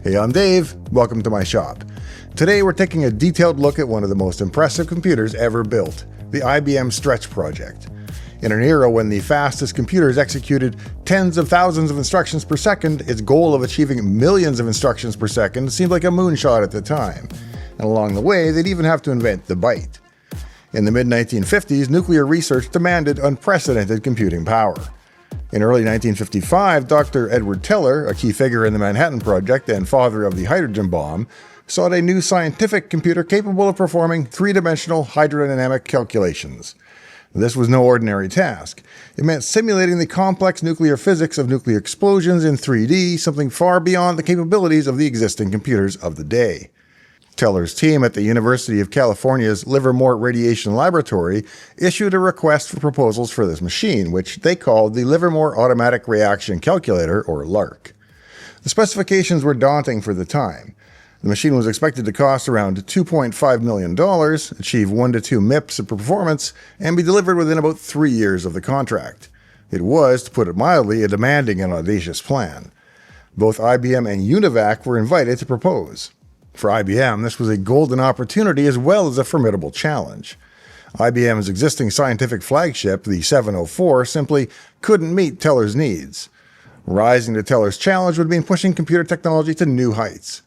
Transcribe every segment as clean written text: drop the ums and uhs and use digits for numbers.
Hey, I'm Dave. Welcome to my shop. Today we're taking a detailed look at one of the most impressive computers ever built, the IBM Stretch project. In an era when the fastest computers executed tens of thousands of instructions per second, its goal of achieving millions of instructions per second seemed like a moonshot at the time. And along the way, they'd even have to invent the byte. In the mid-1950s, nuclear research demanded unprecedented computing power. In early 1955, Dr. Edward Teller, a key figure in the Manhattan Project and father of the hydrogen bomb, sought a new scientific computer capable of performing three-dimensional hydrodynamic calculations. This was no ordinary task. It meant simulating the complex nuclear physics of nuclear explosions in 3D, something far beyond the capabilities of the existing computers of the day. Teller's team at the University of California's Livermore Radiation Laboratory issued a request for proposals for this machine, which they called the Livermore Automatic Reaction Calculator, or LARC. The specifications were daunting for the time. The machine was expected to cost around $2.5 million, achieve 1 to 2 MIPS of performance, and be delivered within about 3 years of the contract. It was, to put it mildly, a demanding and audacious plan. Both IBM and UNIVAC were invited to propose. For IBM, this was a golden opportunity as well as a formidable challenge. IBM's existing scientific flagship, the 704, simply couldn't meet Teller's needs. Rising to Teller's challenge would mean pushing computer technology to new heights.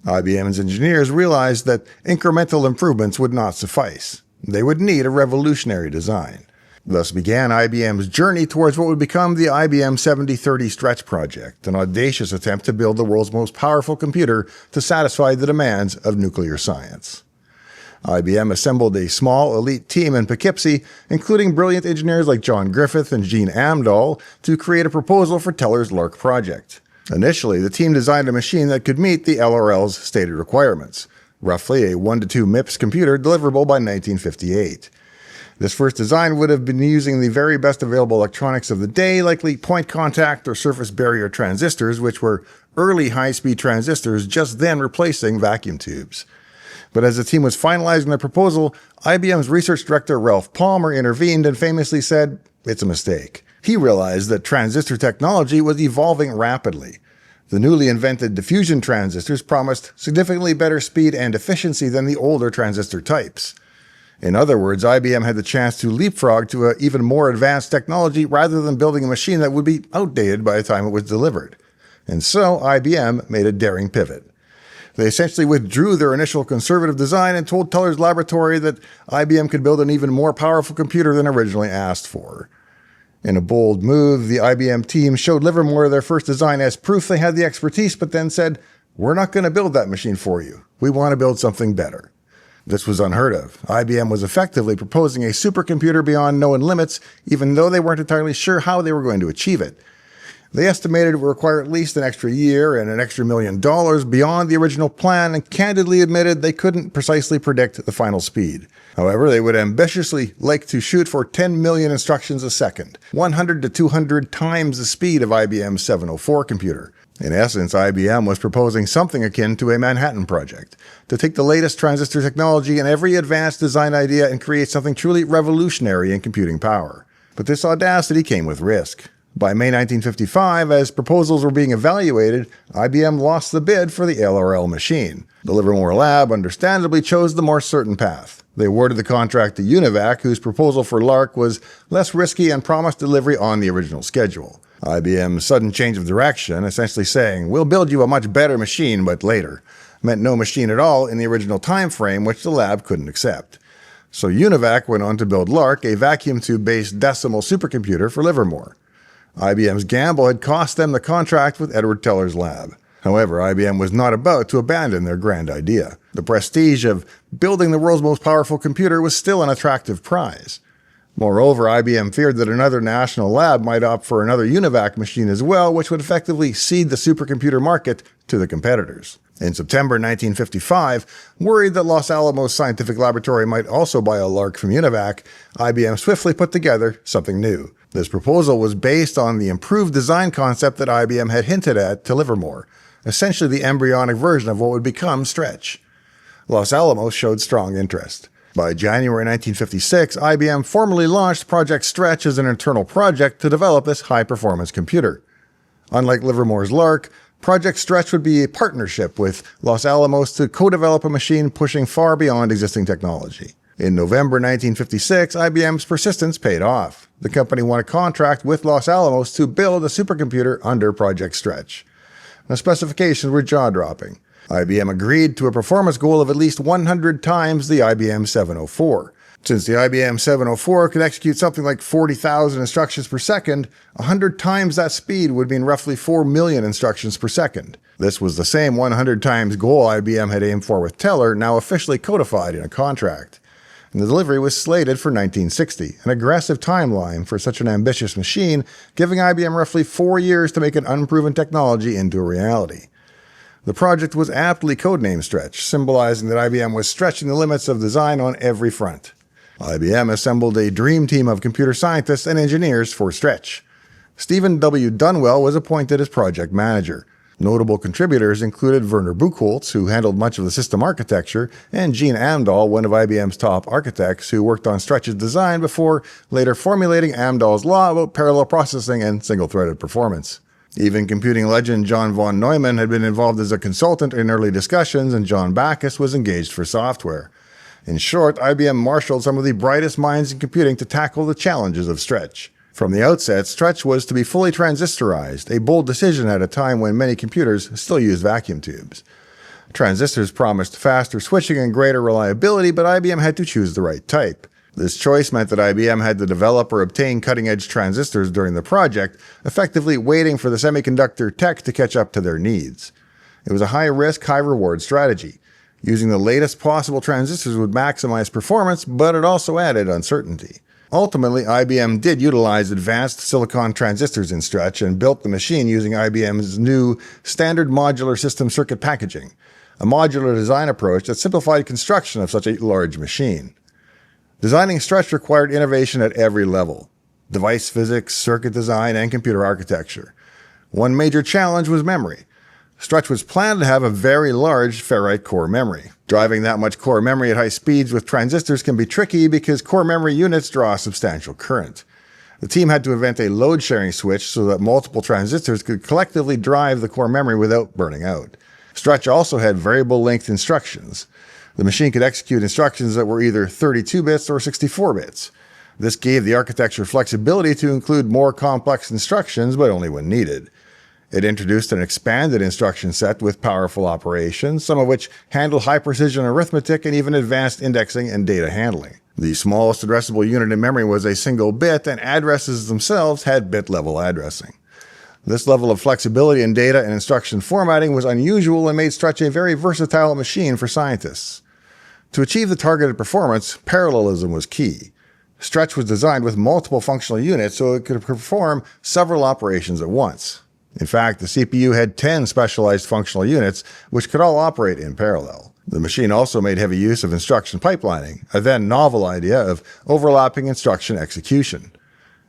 IBM's engineers realized that incremental improvements would not suffice. They would need a revolutionary design. Thus began IBM's journey towards what would become the IBM 7030 Stretch project, an audacious attempt to build the world's most powerful computer to satisfy the demands of nuclear science. IBM assembled a small, elite team in Poughkeepsie, including brilliant engineers like John Griffith and Gene Amdahl, to create a proposal for Teller's LARC project. Initially, the team designed a machine that could meet the LRL's stated requirements, roughly a 1 to 2 MIPS computer deliverable by 1958. This first design would have been using the very best available electronics of the day, likely point contact or surface barrier transistors, which were early high-speed transistors just then replacing vacuum tubes. But as the team was finalizing their proposal, IBM's research director Ralph Plummer intervened and famously said, "It's a mistake." He realized that transistor technology was evolving rapidly. The newly invented diffusion transistors promised significantly better speed and efficiency than the older transistor types. In other words, IBM had the chance to leapfrog to an even more advanced technology rather than building a machine that would be outdated by the time it was delivered. And so IBM made a daring pivot. They essentially withdrew their initial conservative design and told Teller's laboratory that IBM could build an even more powerful computer than originally asked for. In a bold move, the IBM team showed Livermore their first design as proof they had the expertise, but then said, "We're not going to build that machine for you. We want to build something better." This was unheard of. IBM was effectively proposing a supercomputer beyond known limits, even though they weren't entirely sure how they were going to achieve it. They estimated it would require at least an extra year and an extra $1 million beyond the original plan, and candidly admitted they couldn't precisely predict the final speed. However, they would ambitiously like to shoot for 10 million instructions a second, 100 to 200 times the speed of IBM's 704 computer. In essence, IBM was proposing something akin to a Manhattan Project, to take the latest transistor technology and every advanced design idea and create something truly revolutionary in computing power. But this audacity came with risk. By May 1955, as proposals were being evaluated, IBM lost the bid for the LRL machine. The Livermore lab understandably chose the more certain path. They awarded the contract to UNIVAC, whose proposal for LARC was less risky and promised delivery on the original schedule. IBM's sudden change of direction, essentially saying, "We'll build you a much better machine, but later," meant no machine at all in the original time frame, which the lab couldn't accept. So UNIVAC went on to build LARC, a vacuum tube-based decimal supercomputer for Livermore. IBM's gamble had cost them the contract with Edward Teller's lab. However, IBM was not about to abandon their grand idea. The prestige of building the world's most powerful computer was still an attractive prize. Moreover, IBM feared that another national lab might opt for another UNIVAC machine as well, which would effectively cede the supercomputer market to the competitors. In September 1955, worried that Los Alamos Scientific Laboratory might also buy a LARC from UNIVAC, IBM swiftly put together something new. This proposal was based on the improved design concept that IBM had hinted at to Livermore, essentially the embryonic version of what would become Stretch. Los Alamos showed strong interest. By January 1956, IBM formally launched Project Stretch as an internal project to develop this high-performance computer. Unlike Livermore's LARC, Project Stretch would be a partnership with Los Alamos to co-develop a machine pushing far beyond existing technology. In November 1956, IBM's persistence paid off. The company won a contract with Los Alamos to build a supercomputer under Project Stretch. The specifications were jaw-dropping. IBM agreed to a performance goal of at least 100 times the IBM 704. Since the IBM 704 could execute something like 40,000 instructions per second, 100 times that speed would mean roughly 4 million instructions per second. This was the same 100 times goal IBM had aimed for with Teller, now officially codified in a contract. And the delivery was slated for 1960, an aggressive timeline for such an ambitious machine, giving IBM roughly 4 years to make an unproven technology into a reality. The project was aptly codenamed Stretch, symbolizing that IBM was stretching the limits of design on every front. IBM assembled a dream team of computer scientists and engineers for Stretch. Stephen W. Dunwell was appointed as project manager. Notable contributors included Werner Buchholz, who handled much of the system architecture, and Gene Amdahl, one of IBM's top architects, who worked on Stretch's design before later formulating Amdahl's law about parallel processing and single-threaded performance. Even computing legend John von Neumann had been involved as a consultant in early discussions, and John Backus was engaged for software. In short, IBM marshaled some of the brightest minds in computing to tackle the challenges of Stretch. From the outset, Stretch was to be fully transistorized, a bold decision at a time when many computers still used vacuum tubes. Transistors promised faster switching and greater reliability, but IBM had to choose the right type. This choice meant that IBM had to develop or obtain cutting-edge transistors during the project, effectively waiting for the semiconductor tech to catch up to their needs. It was a high-risk, high-reward strategy. Using the latest possible transistors would maximize performance, but it also added uncertainty. Ultimately, IBM did utilize advanced silicon transistors in Stretch and built the machine using IBM's new standard modular system circuit packaging, a modular design approach that simplified construction of such a large machine. Designing Stretch required innovation at every level: device physics, circuit design, and computer architecture. One major challenge was memory. Stretch was planned to have a very large ferrite core memory. Driving that much core memory at high speeds with transistors can be tricky because core memory units draw a substantial current. The team had to invent a load-sharing switch so that multiple transistors could collectively drive the core memory without burning out. Stretch also had variable length instructions. The machine could execute instructions that were either 32 bits or 64 bits. This gave the architecture flexibility to include more complex instructions, but only when needed. It introduced an expanded instruction set with powerful operations, some of which handled high-precision arithmetic and even advanced indexing and data handling. The smallest addressable unit in memory was a single bit, and addresses themselves had bit-level addressing. This level of flexibility in data and instruction formatting was unusual and made Stretch a very versatile machine for scientists. To achieve the targeted performance, parallelism was key. Stretch was designed with multiple functional units so it could perform several operations at once. In fact, the CPU had 10 specialized functional units, which could all operate in parallel. The machine also made heavy use of instruction pipelining, a then novel idea of overlapping instruction execution.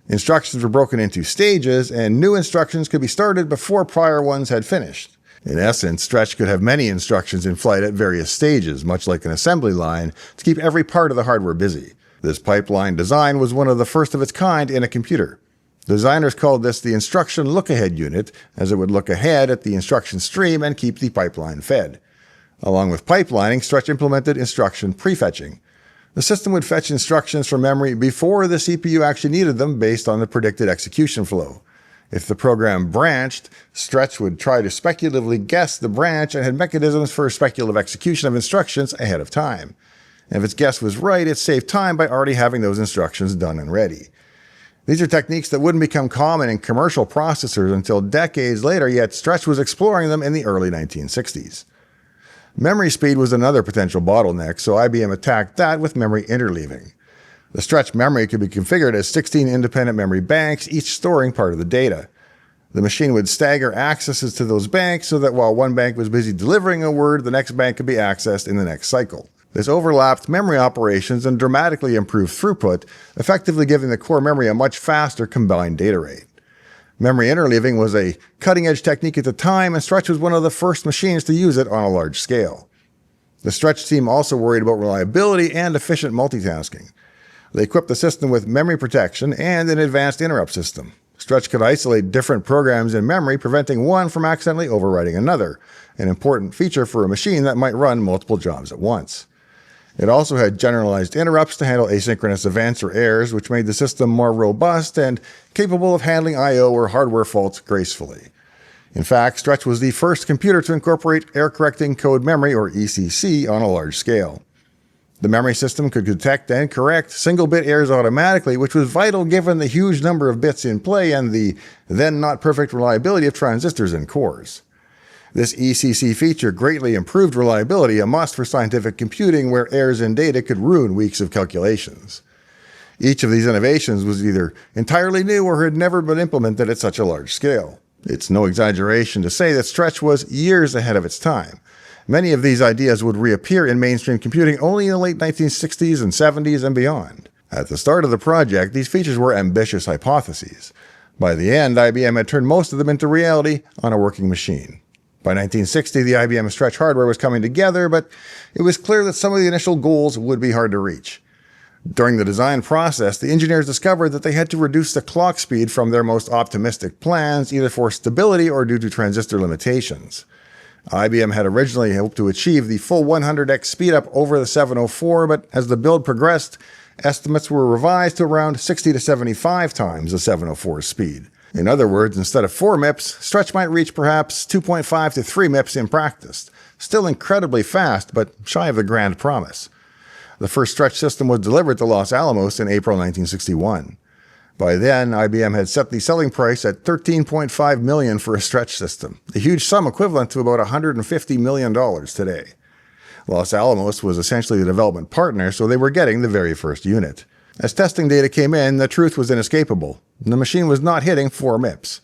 Instructions were broken into stages, and new instructions could be started before prior ones had finished. In essence, Stretch could have many instructions in flight at various stages, much like an assembly line, to keep every part of the hardware busy. This pipeline design was one of the first of its kind in a computer. Designers called this the instruction look-ahead unit, as it would look ahead at the instruction stream and keep the pipeline fed. Along with pipelining, Stretch implemented instruction prefetching. The system would fetch instructions from memory before the CPU actually needed them based on the predicted execution flow. If the program branched, Stretch would try to speculatively guess the branch and had mechanisms for speculative execution of instructions ahead of time. And if its guess was right, it saved time by already having those instructions done and ready. These are techniques that wouldn't become common in commercial processors until decades later, yet Stretch was exploring them in the early 1960s. Memory speed was another potential bottleneck, so IBM attacked that with memory interleaving. The Stretch memory could be configured as 16 independent memory banks, each storing part of the data. The machine would stagger accesses to those banks so that while one bank was busy delivering a word, the next bank could be accessed in the next cycle. This overlapped memory operations and dramatically improved throughput, effectively giving the core memory a much faster combined data rate. Memory interleaving was a cutting-edge technique at the time, and Stretch was one of the first machines to use it on a large scale. The Stretch team also worried about reliability and efficient multitasking. They equipped the system with memory protection and an advanced interrupt system. Stretch could isolate different programs in memory, preventing one from accidentally overwriting another, an important feature for a machine that might run multiple jobs at once. It also had generalized interrupts to handle asynchronous events or errors, which made the system more robust and capable of handling I/O or hardware faults gracefully. In fact, Stretch was the first computer to incorporate error-correcting code memory, or ECC, on a large scale. The memory system could detect and correct single-bit errors automatically, which was vital given the huge number of bits in play and the then-not-perfect reliability of transistors and cores. This ECC feature greatly improved reliability, a must for scientific computing where errors in data could ruin weeks of calculations. Each of these innovations was either entirely new or had never been implemented at such a large scale. It's no exaggeration to say that Stretch was years ahead of its time. Many of these ideas would reappear in mainstream computing only in the late 1960s and 70s and beyond. At the start of the project, these features were ambitious hypotheses. By the end, IBM had turned most of them into reality on a working machine. By 1960, the IBM Stretch hardware was coming together, but it was clear that some of the initial goals would be hard to reach. During the design process, the engineers discovered that they had to reduce the clock speed from their most optimistic plans, either for stability or due to transistor limitations. IBM had originally hoped to achieve the full 100x speedup over the 704, but as the build progressed, estimates were revised to around 60 to 75 times the 704's speed. In other words, instead of 4 MIPS, Stretch might reach perhaps 2.5 to 3 MIPS in practice. Still incredibly fast, but shy of the grand promise. The first Stretch system was delivered to Los Alamos in April 1961. By then, IBM had set the selling price at $13.5 million for a Stretch system, a huge sum equivalent to about $150 million today. Los Alamos was essentially the development partner, so they were getting the very first unit. As testing data came in, the truth was inescapable. The machine was not hitting 4 MIPS.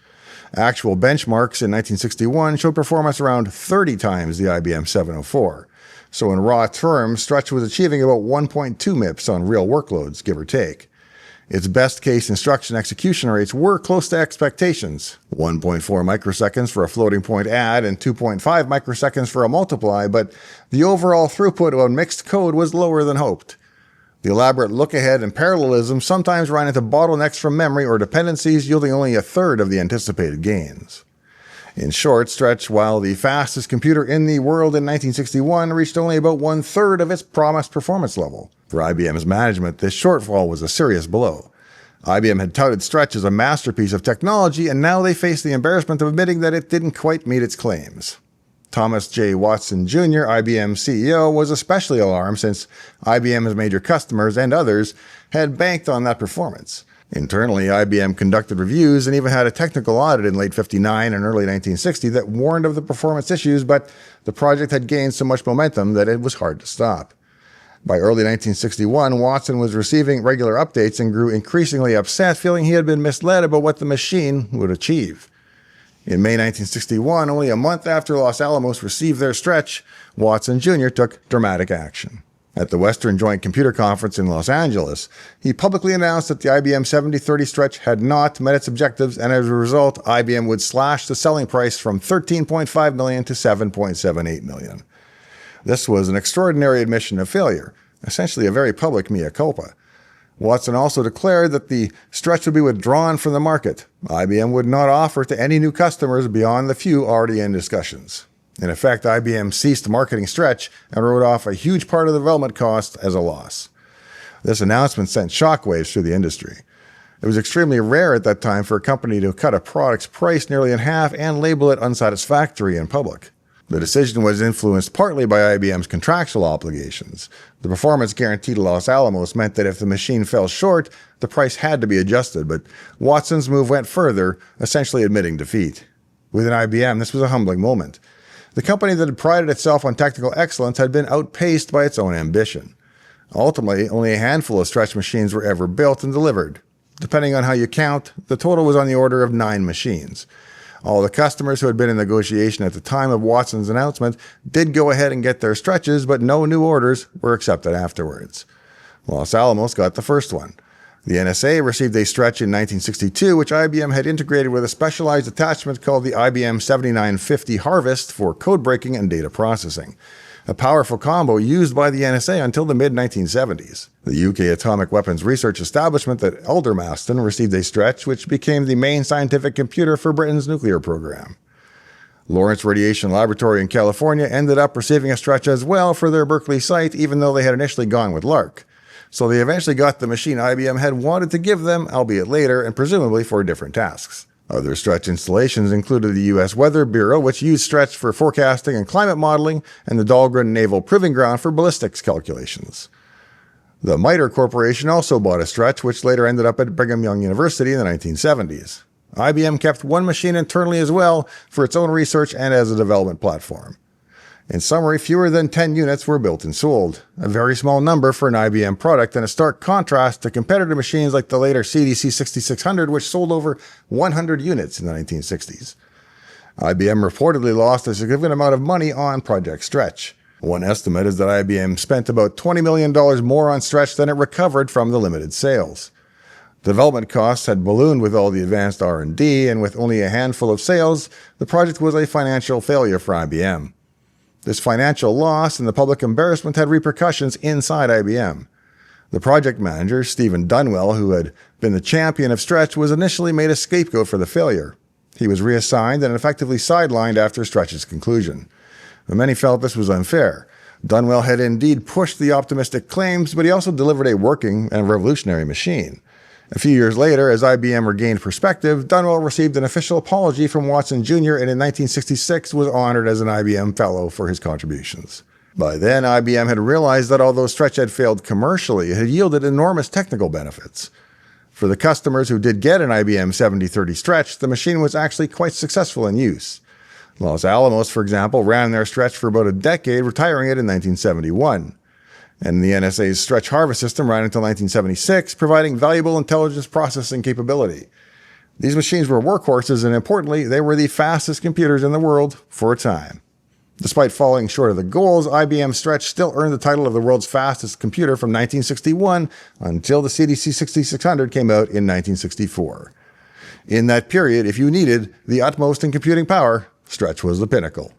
Actual benchmarks in 1961 showed performance around 30 times the IBM 704. So in raw terms, Stretch was achieving about 1.2 MIPS on real workloads, give or take. Its best-case instruction execution rates were close to expectations, 1.4 microseconds for a floating point add and 2.5 microseconds for a multiply, but the overall throughput of mixed code was lower than hoped. The elaborate look-ahead and parallelism sometimes ran into bottlenecks from memory or dependencies, yielding only a third of the anticipated gains. In short, Stretch, while the fastest computer in the world in 1961, reached only about one-third of its promised performance level. For IBM's management, this shortfall was a serious blow. IBM had touted Stretch as a masterpiece of technology, and now they faced the embarrassment of admitting that it didn't quite meet its claims. Thomas J. Watson Jr., IBM CEO, was especially alarmed since IBM's major customers and others had banked on that performance. Internally, IBM conducted reviews and even had a technical audit in late 1959 and early 1960 that warned of the performance issues, but the project had gained so much momentum that it was hard to stop. By early 1961, Watson was receiving regular updates and grew increasingly upset, feeling he had been misled about what the machine would achieve. In May 1961, only a month after Los Alamos received their Stretch, Watson Jr. took dramatic action. At the Western Joint Computer Conference in Los Angeles, he publicly announced that the IBM 7030 Stretch had not met its objectives, and as a result, IBM would slash the selling price from $13.5 million to $7.78 million. This was an extraordinary admission of failure, essentially a very public mea culpa. Watson also declared that the Stretch would be withdrawn from the market. IBM would not offer to any new customers beyond the few already in discussions. In effect, IBM ceased marketing Stretch and wrote off a huge part of the development cost as a loss. This announcement sent shockwaves through the industry. It was extremely rare at that time for a company to cut a product's price nearly in half and label it unsatisfactory in public. The decision was influenced partly by IBM's contractual obligations. The performance guarantee to Los Alamos meant that if the machine fell short, the price had to be adjusted, but Watson's move went further, essentially admitting defeat. Within IBM, this was a humbling moment. The company that had prided itself on technical excellence had been outpaced by its own ambition. Ultimately, only a handful of Stretch machines were ever built and delivered. Depending on how you count, the total was on the order of 9 machines. All the customers who had been in negotiation at the time of Watson's announcement did go ahead and get their Stretches, but no new orders were accepted afterwards. Los Alamos got the first one. The NSA received a Stretch in 1962, which IBM had integrated with a specialized attachment called the IBM 7950 Harvest for code breaking and data processing. a powerful combo used by the NSA until the mid-1970s. The UK Atomic Weapons Research Establishment at Aldermaston received a Stretch, which became the main scientific computer for Britain's nuclear program. Lawrence Radiation Laboratory in California ended up receiving a Stretch as well for their Berkeley site, even though they had initially gone with LARC. So they eventually got the machine IBM had wanted to give them, albeit later, and presumably for different tasks. Other Stretch installations included the U.S. Weather Bureau, which used Stretch for forecasting and climate modeling, and the Dahlgren Naval Proving Ground for ballistics calculations. The MITRE Corporation also bought a Stretch, which later ended up at Brigham Young University in the 1970s. IBM kept one machine internally as well for its own research and as a development platform. In summary, fewer than 10 units were built and sold, a very small number for an IBM product and a stark contrast to competitor machines like the later CDC 6600, which sold over 100 units in the 1960s. IBM reportedly lost a significant amount of money on Project Stretch. One estimate is that IBM spent about $20 million more on Stretch than it recovered from the limited sales. Development costs had ballooned with all the advanced R&D, and with only a handful of sales, the project was a financial failure for IBM. This financial loss and the public embarrassment had repercussions inside IBM. The project manager, Stephen Dunwell, who had been the champion of Stretch, was initially made a scapegoat for the failure. He was reassigned and effectively sidelined after Stretch's conclusion. But many felt this was unfair. Dunwell had indeed pushed the optimistic claims, but he also delivered a working and revolutionary machine. A few years later, as IBM regained perspective, Dunwell received an official apology from Watson Jr. and in 1966 was honored as an IBM Fellow for his contributions. By then, IBM had realized that although Stretch had failed commercially, it had yielded enormous technical benefits. For the customers who did get an IBM 7030 Stretch, the machine was actually quite successful in use. Los Alamos, for example, ran their Stretch for about a decade, retiring it in 1971. And the NSA's Stretch Harvest system ran until 1976, providing valuable intelligence processing capability. These machines were workhorses, and importantly, they were the fastest computers in the world for a time. Despite falling short of the goals, IBM Stretch still earned the title of the world's fastest computer from 1961 until the CDC 6600 came out in 1964. In that period, if you needed the utmost in computing power, Stretch was the pinnacle.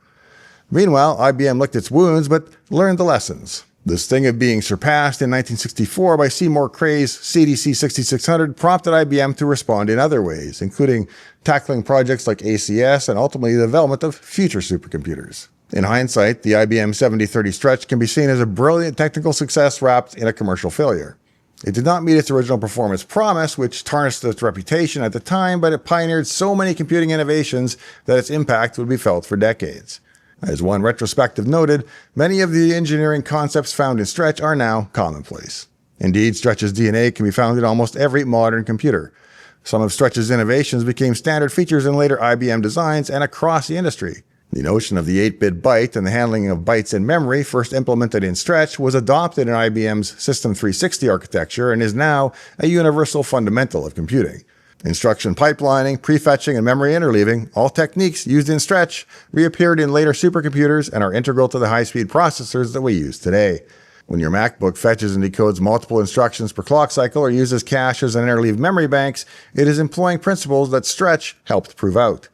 Meanwhile, IBM licked its wounds, but learned the lessons. The sting of being surpassed in 1964 by Seymour Cray's CDC 6600 prompted IBM to respond in other ways, including tackling projects like ACS and ultimately the development of future supercomputers. In hindsight, the IBM 7030 Stretch can be seen as a brilliant technical success wrapped in a commercial failure. It did not meet its original performance promise, which tarnished its reputation at the time, but it pioneered so many computing innovations that its impact would be felt for decades. As one retrospective noted, many of the engineering concepts found in Stretch are now commonplace. Indeed, Stretch's DNA can be found in almost every modern computer. Some of Stretch's innovations became standard features in later IBM designs and across the industry. The notion of the 8-bit byte and the handling of bytes in memory, first implemented in Stretch, was adopted in IBM's System 360 architecture and is now a universal fundamental of computing. Instruction pipelining, prefetching, and memory interleaving, all techniques used in Stretch, reappeared in later supercomputers and are integral to the high-speed processors that we use today. When your MacBook fetches and decodes multiple instructions per clock cycle or uses caches and interleaved memory banks, it is employing principles that Stretch helped prove out.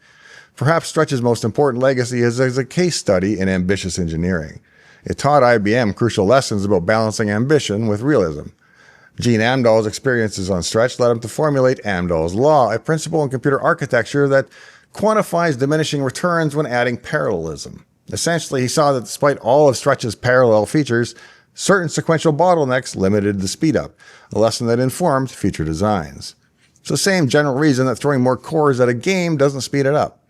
Perhaps Stretch's most important legacy is as a case study in ambitious engineering. It taught IBM crucial lessons about balancing ambition with realism. Gene Amdahl's experiences on Stretch led him to formulate Amdahl's law, a principle in computer architecture that quantifies diminishing returns when adding parallelism. Essentially, he saw that despite all of Stretch's parallel features, certain sequential bottlenecks limited the speedup, a lesson that informed future designs. It's the same general reason that throwing more cores at a game doesn't speed it up.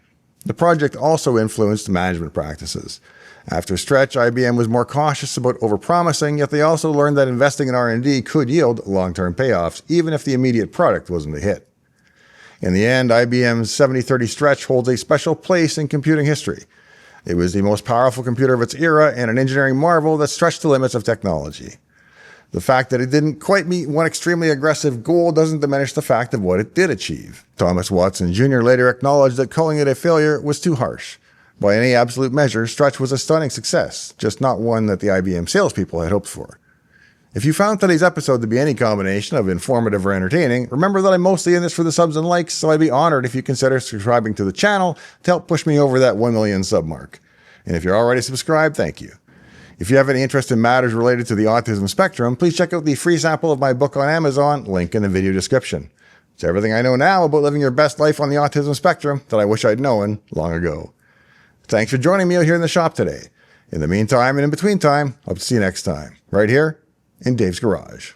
The project also influenced management practices. After Stretch, IBM was more cautious about overpromising, yet they also learned that investing in R&D could yield long-term payoffs, even if the immediate product wasn't a hit. In the end, IBM's 7030 Stretch holds a special place in computing history. It was the most powerful computer of its era and an engineering marvel that stretched the limits of technology. The fact that it didn't quite meet one extremely aggressive goal doesn't diminish the fact of what it did achieve. Thomas Watson Jr. later acknowledged that calling it a failure was too harsh. By any absolute measure, Stretch was a stunning success, just not one that the IBM salespeople had hoped for. If you found today's episode to be any combination of informative or entertaining, remember that I'm mostly in this for the subs and likes, so I'd be honored if you consider subscribing to the channel to help push me over that 1 million sub mark. And if you're already subscribed, thank you. If you have any interest in matters related to the autism spectrum, please check out the free sample of my book on Amazon, link in the video description. It's everything I know now about living your best life on the autism spectrum that I wish I'd known long ago. Thanks for joining me out here in the shop today. In the meantime and in between time, hope to see you next time, right here in Dave's Garage.